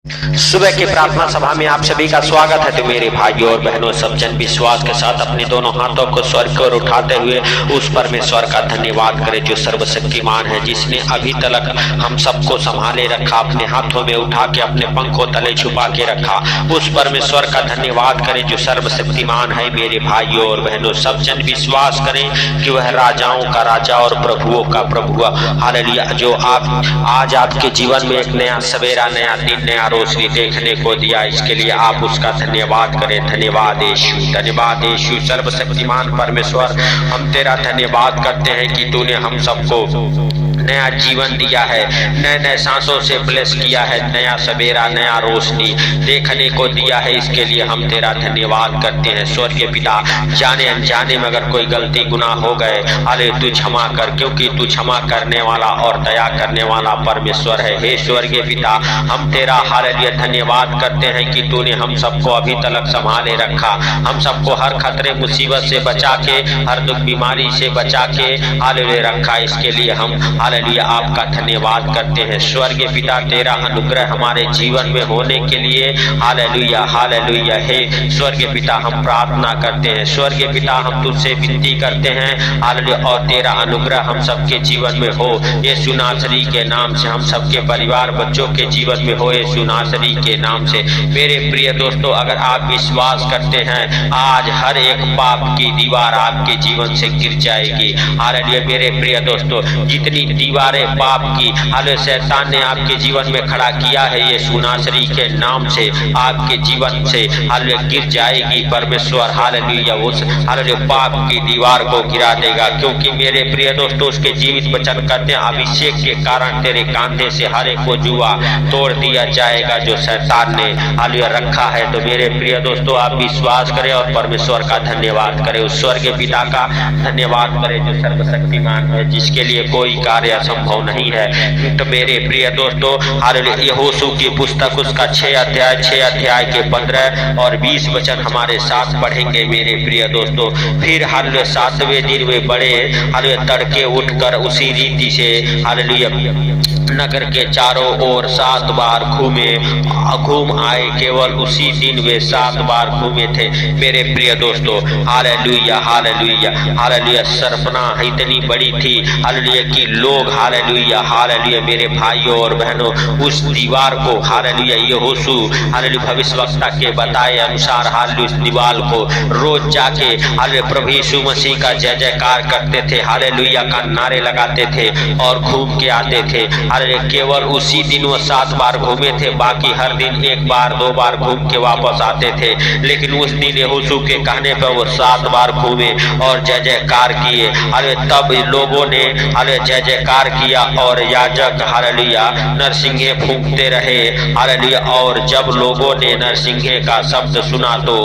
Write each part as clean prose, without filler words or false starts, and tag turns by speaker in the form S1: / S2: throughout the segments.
S1: सुबह की प्रार्थना सभा में आप सभी का स्वागत है। तो मेरे भाइयों और बहनों, सब जन विश्वास के साथ अपने दोनों हाथों को स्वर्ग की ओर उठाते हुए उस परमेश्वर का धन्यवाद करें जो सर्वशक्तिमान है, जिसने अभी तक हम सबको संभाले रखा, अपने हाथों में उठा के अपने पंखों तले छुपा के रखा। उस परमेश्वर का धन्यवाद करें जो सर्वशक्तिमान है। मेरे भाइयों और बहनों, सब जन विश्वास करें कि वह राजाओं का राजा और प्रभुओं का प्रभु। हालेलुया। जो आज आपके जीवन में एक नया सवेरा, नया दिन, नया रोशनी देखने को दिया, इसके लिए आप उसका धन्यवाद करें। धन्यवाद यीशु, धन्यवाद यीशु। सर्वशक्तिमान परमेश्वर, हम तेरा धन्यवाद करते हैं कि तूने हम सबको नया जीवन दिया है, नए नए सांसों से ब्लेस किया है, नया सवेरा, नया रोशनी देखने को दिया है। इसके लिए हम तेरा धन्यवाद करते हैं। स्वर्गीय पिता, जाने अनजाने में अगर कोई गलती गुनाह हो गए, अरे तू क्षमा कर, क्योंकि तू क्षमा करने वाला और दया करने वाला परमेश्वर है। हे स्वर्गीय पिता, हम तेरा हालेलुया धन्यवाद करते हैं कि तूने हम सबको अभी तक संभाले रखा, हम सबको हर खतरे मुसीबत से बचा के, हर दुख बीमारी से बचा के हालेलुया रखा। इसके लिए हम हालेलुया आपका धन्यवाद करते हैं। स्वर्गीय पिता, तेरा अनुग्रह हमारे जीवन में होने के लिए हालेलुया, हालेलुया। हे स्वर्गीय पिता, हम प्रार्थना करते हैं। स्वर्गीय पिता, हम तुझसे विनती करते हैं हालेलुया, और तेरा अनुग्रह हम सबके जीवन में हो। यीशु नासरी के नाम से हम सबके परिवार बच्चों के जीवन में हो, यीशु नासरी के नाम से। मेरे प्रिय दोस्तों, अगर आप विश्वास करते हैं, आज हर एक पाप की दीवार आपके जीवन से गिर जाएगी। हालेलुया। मेरे प्रिय दोस्तों, जितनी दीवारें पाप की हालेलुया शैतान ने आपके जीवन में खड़ा किया है, यीशु नासरी के नाम से आपके जीवन से हालेलुया गिर जाएगी। परमेश्वर हालेलुया उस हालेलुया पाप की दीवार को गिरा देगा, क्योंकि मेरे प्रिय दोस्तों, उसके जीवित वचन करते हैं, अभिषेक के कारण तेरे कांधे से हर एक को जुआ तोड़ दिया जाएगा जो शैतान ने हालेलुया रखा है। तो मेरे प्रिय दोस्तों, आप विश्वास करें और परमेश्वर का धन्यवाद करें, उस स्वर्गीय पिता का धन्यवाद करें जो सर्वशक्तिमान है, जिसके लिए कोई कार्य असंभव नहीं है। तो मेरे प्रिय दोस्तों, हालेलुया यहोशू की पुस्तक उसका 6 अध्याय के 15 और 20 वचन हमारे साथ पढ़ेंगे। मेरे प्रिय दोस्तों, फिर हालेलुया 7वें दिन वे बड़े हालेलुया तड़के उठकर उसी रीति से हालेलुया नगर के चारों ओर 7 बार घूम आए। केवल उसी दिन वे 7 बार घूमे थे। मेरे प्रिय दोस्तों, हालेलुया, हालेलुया, हालेलुया। सरपना इतनी बड़ी थी हालेलुया कि लोग हालेलुया, हालेलुया मेरे भाइयों और बहनों, उस दीवार को हालेलुया यहोशू हालेलुया भविष्यवक्ता के बताए अनुसार हालेलुया उस दीवार को रोज जाके हालेलुया प्रभु यीशु मसीह का जय जयकार करते थे, हालेलुया का नारे लगाते थे और घूम के आते थे। हालेलुया केवल उसी दिन वो 7 बार घूमे थे, बाकी हर दिन 1 बार 2 बार घूम के वापस आते थे। लेकिन उस दिन यहोशू के कहने पर वो 7 बार घूमे और जय जयकार किए। हालेलुया तब लोगों ने हालेलुया जय जयकार किया और याजक हालेलुया नरसिंगे फूंकते रहे। हालेलुया और जब लोगों ने नरसिंगे का शब्द सुना तो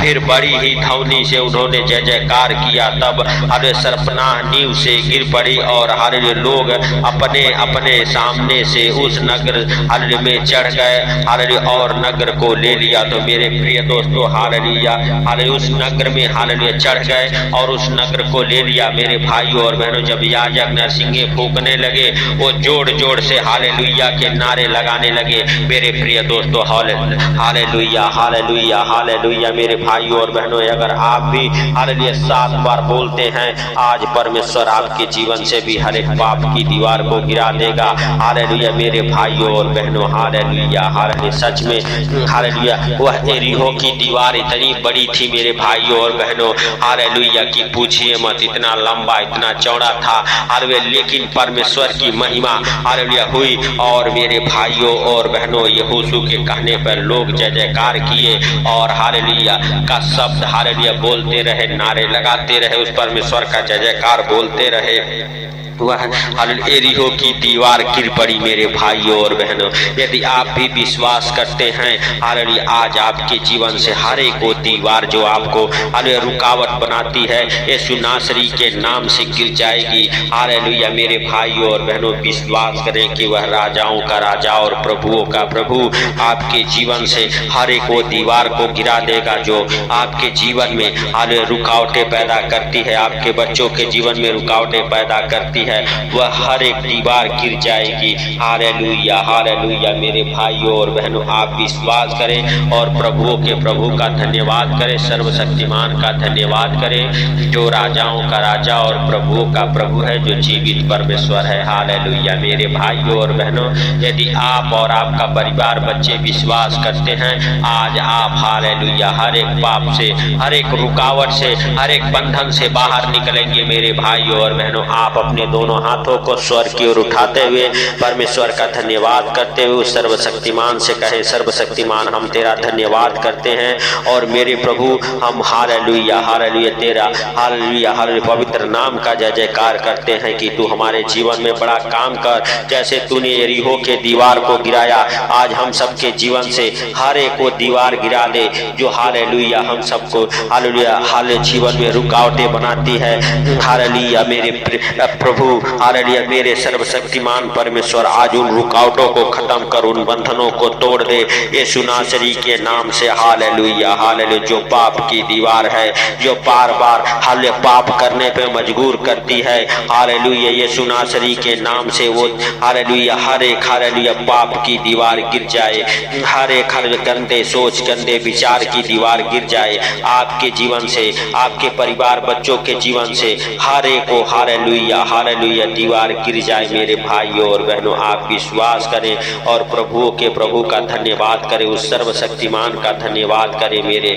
S1: फिर बड़ी ही ध्वनि से उन्होंने जय जयकार किया। तब हालेलुया सरपनाह नींव से गिर पड़ी और हालेलुया लोग अपने अपने सामने से उस नगर हालेलुया में चढ़ गए हालेलुया और नगर को ले लिया। तो मेरे प्रिय दोस्तों, हालेलुया, हालेलुया उस नगर में हालेलुया चढ़ गए और उस नगर को ले लिया। मेरे भाइयों और बहनों, जब याजक नरसिंगे फूंकने लगे, वो जोर जोर से हालेलुया के नारे लगाने लगे। मेरे प्रिय दोस्तों, हालेलुया, हालेलुया, हालेलुया। मेरे भाइयों और बहनों, अगर आप भी हालेलुया 7 बार बोलते हैं, आज परमेश्वर आपके जीवन से भी हर एक पाप की दीवार को गिरा देगा। हालेलुया मेरे भाइयों और बहनों, हालेलुया, हालेलुया। सच में हालेलुया वह एरिहो की दीवार इतनी बड़ी थी मेरे भाइयों और बहनों, हालेलुया की पूछिए मत, इतना लंबा इतना चौड़ा था हालेलुया। लेकिन परमेश्वर की महिमा हालेलुया हुई और मेरे भाइयों और बहनों, यहोशू के कहने पर लोग जय जयकार किए और हालेलुया का शब्द हालेलुया बोलते रहे, नारे लगाते रहे, उस परमेश्वर का जय जयकार बोलते रहे। वह हालेलुया एरिहो की दीवार गिर पड़ी। मेरे भाइयों और बहनों, यदि आप भी विश्वास करते हैं, हालेलुया आज आपके जीवन से हर एक वो दीवार जो आपको हालेलुया रुकावट बनाती है, यीशु नासरी के नाम से गिर जाएगी। हालेलुया मेरे भाइयों और बहनों, विश्वास करें कि वह राजाओं का राजा और प्रभुओं का प्रभु आपके जीवन से हर एक वो दीवार को गिरा देगा जो आपके जीवन में हालेलुया रुकावटें पैदा करती है, आपके बच्चों के जीवन में रुकावटें पैदा करती है। वह हर एक दीवार गिर जाएगी। जाएगी। Hallelujah hallelujah. मेरे भाइयों और बहनों, आप विश्वास करें और प्रभुओं के प्रभु का धन्यवाद करें, सर्वशक्तिमान का धन्यवाद करें, जो राजाओं का राजा और प्रभुओं का प्रभु है, जो जीवित परमेश्वर है। हालेलुया। मेरे भाइयों और बहनों, यदि आप और आपका परिवार बच्चे विश्वास करते हैं, आज आप हालेलुया हर एक पाप से, हर एक रुकावट से, हर एक बंधन से बाहर निकलेंगे। मेरे भाइयों और बहनों, आप अपने दोनों हाथों को स्वर्ग की ओर उठाते हुए परमेश्वर का धन्यवाद करते हुए उस सर्वशक्तिमान से कहें, सर्वशक्तिमान हम तेरा धन्यवाद करते हैं और मेरे प्रभु हम हालेलुया हालेलुया तेरा हालेलुया हालेलुया पवित्र नाम का जय जयकार करते हैं कि तू हमारे जीवन में बड़ा काम कर। जैसे तूने यरीहो के दीवार को गिराया, आज हम सबके जीवन से हर एक वो दीवार गिरा दे जो हालेलुया हम सबको हालेलुया हालेलुया जीवन में रुकावटें बनाती है। हालेलुया मेरे प्रभु, हालेलुया मेरे सर्वशक्तिमान परमेश्वर, आज उन रुकावटों को खत्म कर, उन बंधनों को तोड़ दे यीशु नासरी के नाम से। Hallelujah hallelujah. जो पाप की दीवार है, जो बार बार हालेलुया पाप करने पे मजबूर करती है, हालेलुया यीशु नासरी के नाम से वो हालेलुया हर एक हालेलुया पाप की दीवार गिर जाए, हर एक गंदे सोच, गंदे विचार की दीवार गिर जाए आपके जीवन से, आपके परिवार बच्चों के जीवन से, हर एक को हालेलुया हालेलुया दीवार गिर जाए। मेरे भाइयों और बहनों, आप विश्वास करें और प्रभुओं के प्रभु का धन्यवाद करें, उस सर्वशक्तिमान का धन्यवाद करें। मेरे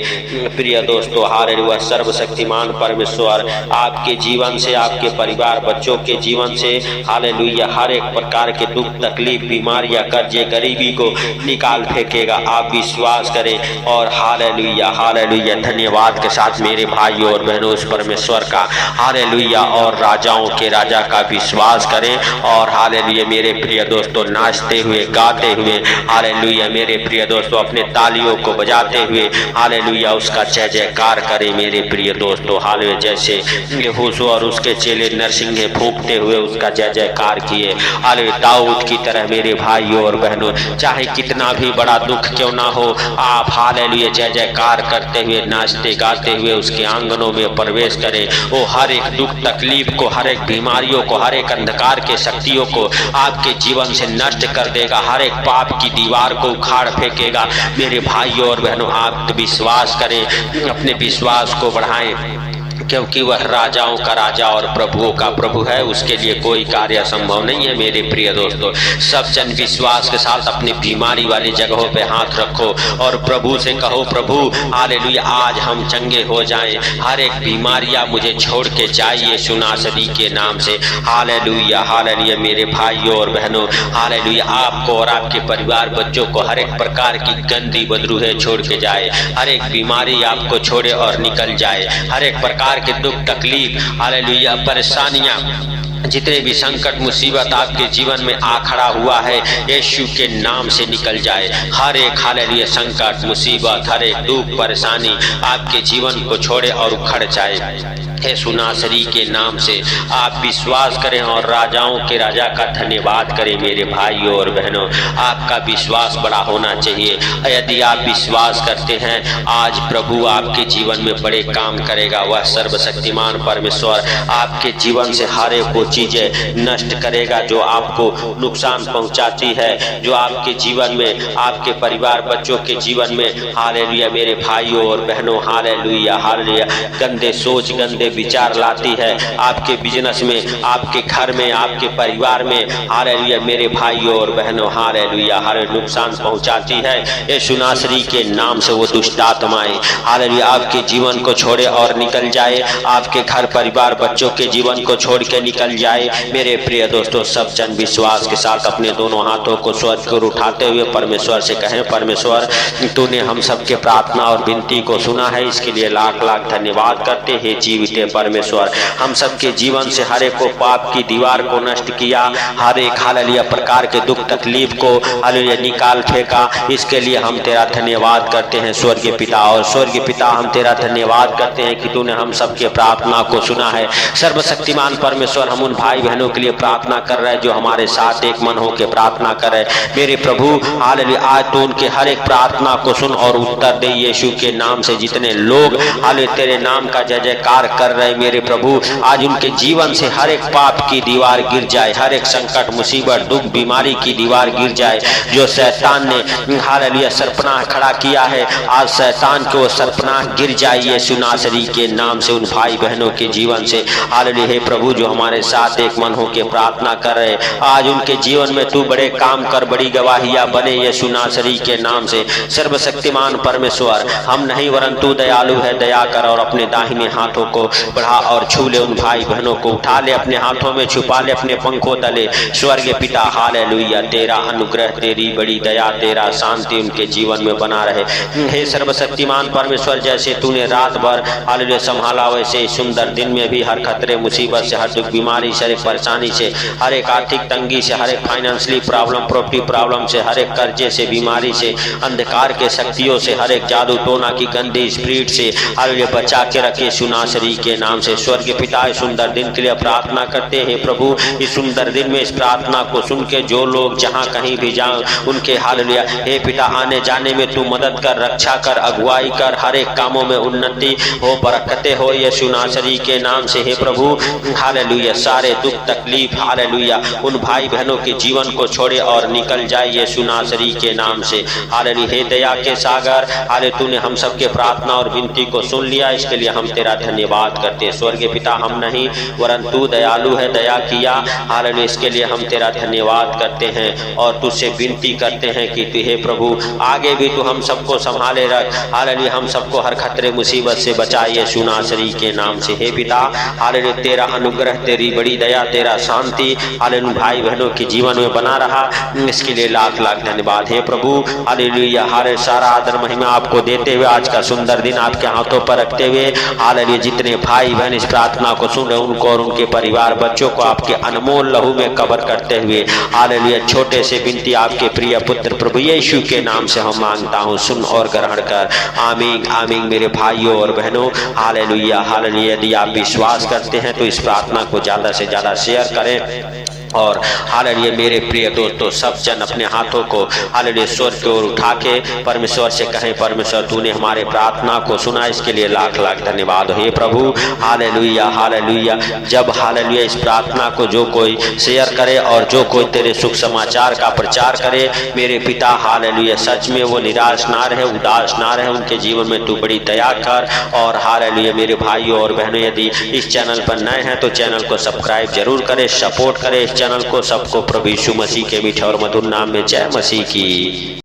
S1: प्रिय दोस्तों, हालेलुया सर्वशक्तिमान परमेश्वर आपके जीवन से, आपके परिवार बच्चों के जीवन से हालेलुया हर एक प्रकार के दुख तकलीफ, बीमारियां, कर्जे, गरीबी को निकाल फेंकेगा। आप विश्वास करें और हालेलुया हालेलुया धन्यवाद के साथ मेरे भाइयों और बहनों उस परमेश्वर का हालेलुया और राजाओं के राजा का विश्वास करें। और हालेलुया मेरे प्रिय दोस्तों, नाचते हुए, गाते हुए, हालेलुया मेरे प्रिय दोस्तों, अपने तालियों को बजाते हुए हालेलुया उसका जय जयकार करें। मेरे प्रिय दोस्तों, हालेलुया जैसे यहोशू और उसके चेले नरसिंगे फूंकते हुए उसका जय जयकार किए, हालेलुया दाऊद की तरह मेरे भाइयों और बहनों, चाहे कितना भी बड़ा दुख क्यों ना हो, आप हालेलुया जय जयकार करते हुए, नाचते गाते हुए उसके आंगनों में प्रवेश करें। वो हर एक दुख तकलीफ को, हर एक बीमारियों को, हर एक अंधकार के शक्तियों को आपके जीवन से नष्ट कर देगा, हर एक पाप की दीवार को उखाड़ फेंकेगा। मेरे भाइयों और बहनों, आप विश्वास करें, अपने विश्वास को बढ़ाएं, क्योंकि वह राजाओं का राजा और प्रभुओं का प्रभु है, उसके लिए कोई कार्य असंभव नहीं है। मेरे प्रिय दोस्तों, सब जन विश्वास के साथ अपनी बीमारी वाली जगहों पे हाथ रखो और प्रभु से कहो, प्रभु हालेलुया आज हम चंगे हो जाएं, हर एक बीमारियां मुझे छोड़ के जाइए यीशु नासरी के नाम से। हालेलुया हालेलुया मेरे भाइयों और बहनों, हालेलुया आपको और आपके परिवार बच्चों को हर एक प्रकार की गंदी बदरूहें छोड़ के जाए, हर एक बीमारी आपको छोड़े और निकल जाए, हर एक प्रकार के दुख तकलीफ, हालेलुया परेशानियां, जितने भी संकट मुसीबत आपके जीवन में आ खड़ा हुआ है, यीशु के नाम से निकल जाए। हर एक हालेलुया संकट मुसीबत, हर एक दुख परेशानी आपके जीवन को छोड़े और उखड़ जाए यीशु नासरी के नाम से। आप विश्वास करें और राजाओं के राजा का धन्यवाद करें। मेरे भाइयों और बहनों, आपका विश्वास बड़ा होना चाहिए। यदि आप विश्वास करते हैं, आज प्रभु आपके जीवन में बड़े काम करेगा। वह सर्वशक्तिमान परमेश्वर आपके जीवन से हर एक वो चीजें नष्ट करेगा जो आपको नुकसान पहुंचाती है, जो आपके जीवन में, आपके परिवार बच्चों के जीवन में हालेलुया मेरे भाइयों और बहनों हालेलुया हालेलुया गंदे सोच, गंदे विचार लाती है आपके बिजनेस में, आपके घर में, आपके परिवार में हालेलुया मेरे भाइयों और बहनों हालेलुया हर नुकसान पहुंचाती है। यीशु नासरी के नाम से वो दुष्ट आत्माएं हालेलुया आपके जीवन को छोड़े और निकल जाए, आपके घर परिवार बच्चों के जीवन को छोड़ के निकल जाए। मेरे प्रिय दोस्तों, सब जन विश्वास के साथ अपने दोनों हाथों को स्वर्ग की ओर उठाते हुए परमेश्वर से कहें, परमेश्वर तूने हम सबके प्रार्थना और विनती को सुना है, इसके लिए लाख लाख धन्यवाद करते हैं। जीवित परमेश्वर, हम सबके जीवन से हर एक को पाप की दीवार को नष्ट किया, हर एक हालेलुया प्रकार के दुख तकलीफ को हालेलुया निकाल फेंका, इसके लिए हम तेरा धन्यवाद करते हैं स्वर्गीय पिता। और स्वर्गीय पिता, हम तेरा धन्यवाद करते हैं कि तूने हम सबके प्रार्थना को सुना है। सर्वशक्तिमान परमेश्वर, हम उन भाई बहनों के लिए प्रार्थना कर रहे हैं जो हमारे साथ एक मन होकर प्रार्थना कर रहे हैं। मेरे प्रभु हालेलुया, आज तो उनके हर एक प्रार्थना को सुन और उत्तर दे यीशु के नाम से। जितने लोग हालेलुया तेरे नाम का जय जयकार कर कर रहे मेरे प्रभु, आज उनके जीवन से हर एक पाप की दीवार गिर जाए, हर एक संकट मुसीबत दुख बीमारी की दीवार गिर जाए। जो शैतान ने हालेलुया सरपनाह खड़ा किया है, आज शैतान को सरपनाह गिर जाए यीशु नासरी के नाम से उन भाई बहनों के जीवन से। हालेलुया हे प्रभु, जो हमारे साथ एक मन होकर प्रार्थना कर रहे, आज उनके जीवन में तू बड़े काम कर, बड़ी गवाहियां बने यीशु नासरी के नाम से। सर्वशक्तिमान परमेश्वर, हम नहीं वरन तू दयालु है, दया कर और अपने दाहिने हाथों को बढ़ा और छू ले, उन भाई बहनों को उठा ले, अपने हाथों में छुपा ले, अपने पंखों तले। स्वर्गीय पिता हालेलुया, तेरा अनुग्रह, तेरी बड़ी दया, तेरा शांति उनके जीवन में बना रहे। हे सर्वशक्तिमान परमेश्वर, जैसे तूने रात भर हालेलुया संभाला, वैसे सुंदर दिन में भी हर खतरे मुसीबत से, हर दुख बीमारी से, हर एक परेशानी से, हर एक आर्थिक तंगी से, हर एक फाइनेंशियली प्रॉब्लम, प्रॉपर्टी प्रॉब्लम से, हर एक कर्जे से, बीमारी से, अंधकार के शक्तियों से, हर एक जादू टोना की गंदी स्पिरिट से हालेलुया बचा के रखे यीशु नासरी के नाम से। स्वर्गीय पिता, इस सुंदर दिन के लिए प्रार्थना करते हैं प्रभु, इस सुंदर दिन में इस प्रार्थना को सुन के जो लोग जहां कहीं भी जाएं, उनके हालेलुया हे पिता आने जाने में तू मदद कर, रक्षा कर, अगुवाई कर, हर एक कामों में उन्नति हो, बरकतें हो यीशु नासरी के नाम से। हे प्रभु हालेलुया, सारे दुख तकलीफ हालेलुया उन भाई बहनों के जीवन को छोड़े और निकल जाए यीशु नासरी के नाम से। हालेलुया हे दया के सागर, हाले तूने हम सबके प्रार्थना और विनती को सुन लिया, इसके लिए हम तेरा धन्यवाद करते हैं। स्वर्गीय पिता, हम नहीं वरन तू दयालु है, दया किया हालेलुया, इसके लिए हम तेरा धन्यवाद करते हैं और तुझसे विनती करते हैं कि तू हे प्रभु आगे भी तू हम सबको संभाले रख, हालेलुया हम सबको हर खतरे मुसीबत से बचाए यीशु नासरी के नाम से। हे पिता हालेलुया, तेरा अनुग्रह, तेरी बड़ी दया, तेरा शांति हालेलुया भाई बहनों के जीवन में बना रहा, इसके लिए लाख लाख धन्यवाद। हे प्रभु हालेलुया, हर सारा आदर महिमा आपको देते हुए आज का सुंदर दिन आपके हाथों पर रखते हुए हालेलुया जितने भाई बहन इस प्रार्थना को सुन रहे उनको और उनके परिवार बच्चों को आपके अनमोल लहू में कवर करते हुए हालेलुया छोटे से विनती आपके प्रिय पुत्र प्रभु यीशु के नाम से हम मांगता हूँ, सुन और ग्रहण कर। आमीन आमीन। मेरे भाइयों और बहनों हालेलुया हालेलुया, यदि आप विश्वास करते हैं तो इस प्रार्थना को ज्यादा से ज्यादा शेयर करें और हालेलुया मेरे प्रिय दोस्तों सब जन अपने हाथों को हालेलुया स्वर्ग की ओर उठा के परमेश्वर से कहें, परमेश्वर तूने हमारे प्रार्थना को सुना, इसके लिए लाख लाख धन्यवाद। हे प्रभु हालेलुया हालेलुया, जब हालेलुया इस प्रार्थना को जो कोई शेयर करे और जो कोई तेरे सुख समाचार का प्रचार करे, मेरे पिता हालेलुया सच में वो निराश ना रहे, उदास ना रहे, उनके जीवन में तू बड़ी दया कर। और हालेलुया मेरे भाइयों और बहनों यदि इस चैनल पर नए हैं तो चैनल को सब्सक्राइब जरूर करें, सपोर्ट करें चैनल को। सबको प्रभु यीशु मसीह के मीठे और मधुर नाम में जय मसीह की।